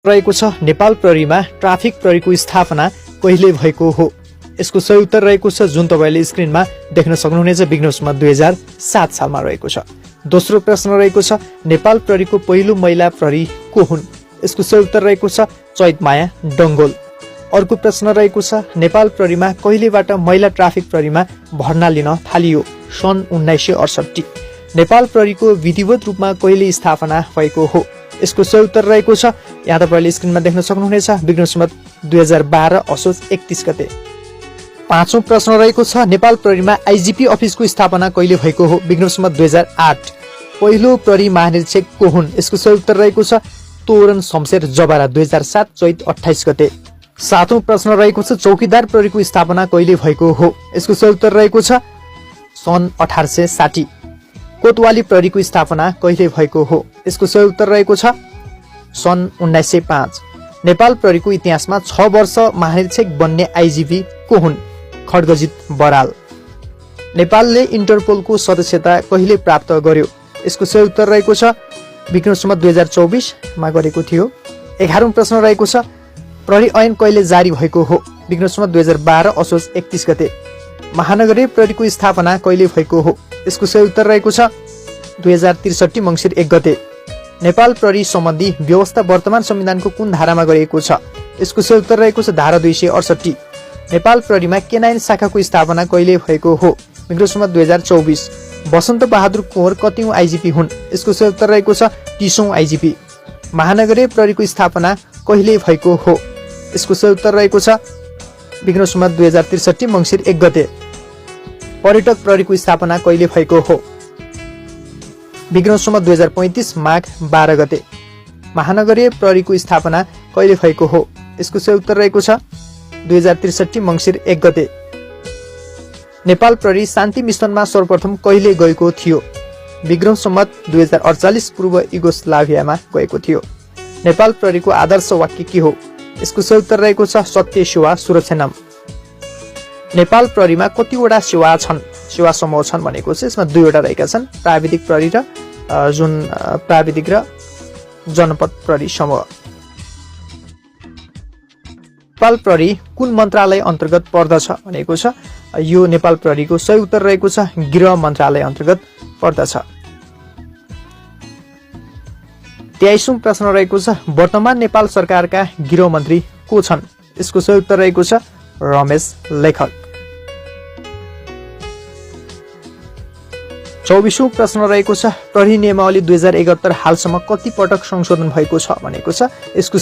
रहेको छ नेपाल प्रहरीमा ट्राफिक प्रहरीको स्थापना कहिले भएको हो। यसको सही उत्तर रहेको छ जुन तपाईले स्क्रिनमा देख्न सक्नुहुनेछ विघ्नोसमा 2007 सालमा रहेको छ। दोस्रो प्रश्न रहेको छ नेपाल प्रहरीको पहिलो महिला प्रहरी को हुन्। यसको सही उत्तर रहेको छ चैतमाया डङ्गोल। अर्को प्रश्न रहेको छ नेपाल प्रहरीमा कहिलेबाट महिला ट्राफिक प्रहरीमा भर्ना लिन थालियो। सन् 1968। नेपाल प्रहरीको विधिवत रूपमा कहिले स्थापना भएको हो। यसको सही उत्तर रहेको छ यहाँ तपाईले स्क्रिनमा देख्न सक्नुहुनेछ विघ्नोसमा 2012 असोज 31 गते। पाँचौं प्रश्न रहेको छ नेपाल प्रहरीमा आइजिपी अफिसको स्थापना कहिले भएको हो। विघ्नोसमा 2008। पहिलो प्रहरी महानिरीक्षक को हुन्। यसको सही उत्तर रहेको छ तोरण शमशेर जबारा 2007 चैत 28 गते। सातौं प्रश्न रहेको छ चौकीदार प्रहरीको स्थापना कहिले भएको हो। यसको सही उत्तर रहेको छ सन् 1860। कोतवाली प्रहरीको स्थापना कहिले भएको हो। यसको सही उत्तर रहेको छ सन् 1905। नेपाल प्रहरीको इतिहासमा 6 वर्ष महानिरीक्षक बन्ने आइजिपी को हुन्। खड्गजित बराल। नेपालले इन्टरपोलको सदस्यता कहिले प्राप्त गर्यो। यसको सही उत्तर रहेको छ विघ्नोसमा 2024 मा गरेको थियो। 11औं प्रश्न रहेको छ प्रहरी ऐन कहिले जारी भएको हो। विघ्नोसमा 2012 असोज 31 गते। महानगरीय प्रहरीको स्थापना कहिले भएको हो। यसको सही उत्तर रहेको छ 2063 मङ्सिर 1 गते। नेपाल प्रहरी सम्बन्धी व्यवस्था वर्तमान संविधानको कुन धारामा गरिएको छ। यसको सही उत्तर रहेको छ धारा 268। नेपाल प्रहरीमा केनाइन शाखाको स्थापना कहिले भएको हो। विघ्नोसमा 2024। वसन्त बहादुर कुँवर कतिौं आइजिपी हुन्। यसको सही उत्तर रहेको छ 30औं आइजिपी। महानगरीय प्रहरीको स्थापना कहिले भएको हो। यसको सही उत्तर रहेको छ विघ्नोसमा 2063 मङ्सिर 1 गते। पर्यटक प्रहरीको स्थापना कहिले भएको हो। विघ्नोसमा 2035 माघ 12 गते। महानगरीय प्रहरीको स्थापना कहिले भएको हो। यसको सही उत्तर रहेको छ 2063 मङ्सिर 1 गते। नेपाल प्रहरी शान्ति मिसनमा सर्वप्रथम कहिले गएको थियो। विक्रम सम्वत 2048 पूर्व युगोस्लाभियामा गएको थियो। नेपाल प्रहरीको आदर्श वाक्य के हो। यसको सही उत्तर रहेको छ सत्य सेवा सुरक्षानम। नेपाल प्रहरीमा कतिवटा सेवा छन् सेवा समूह छन् भनेको छ। यसमा दुईवटा रहेका छन् प्राविधिक प्रहरी र प्राविधिक र जनपद प्रहरी समूह। नेपाल प्रहरी कुन मन्त्रालय अन्तर्गत पर्दछ भनेको छ। यो नेपाल प्रहरीको सही उत्तर रहेको छ गृह मन्त्रालय अन्तर्गत पर्दछ। 23औं प्रश्न रहेको छ वर्तमान नेपाल सरकारका गृह मन्त्री को छन्। यसको सही उत्तर रहेको छ रमेश लेखक। 24औं प्रश्न रहेको छ प्रहरी नियमावली 2071 हालसम्म कति पटक संशोधन भएको छ भनेको छ। यसको